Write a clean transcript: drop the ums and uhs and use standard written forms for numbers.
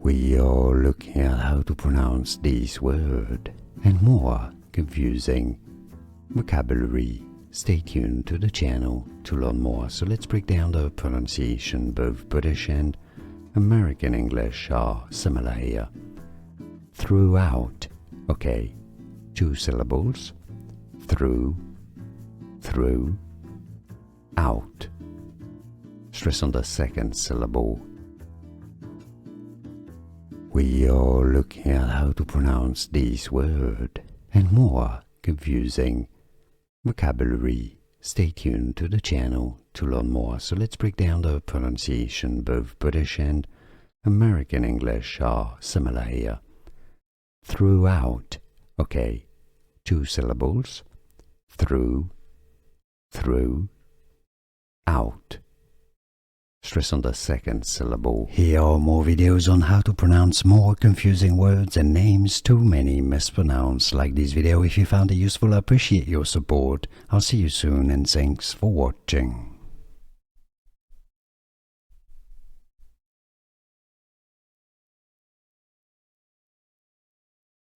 We are looking at how to pronounce this word and more confusing vocabulary. Stay tuned to the channel to learn more. So let's break down the pronunciation. Both British and American English are similar here. Throughout, okay, 2 syllables. Through, out. Stress on the second syllable. We are looking at how to pronounce this word and more confusing vocabulary. Stay tuned to the channel to learn more. So let's break down the pronunciation. Both British and American English are similar here. Throughout, okay, 2 syllables. Through, out. Stress on the second syllable. Here are more videos on how to pronounce more confusing words and names too many mispronounced. Like this video if you found it useful. I appreciate your support. I'll see you soon and thanks for watching.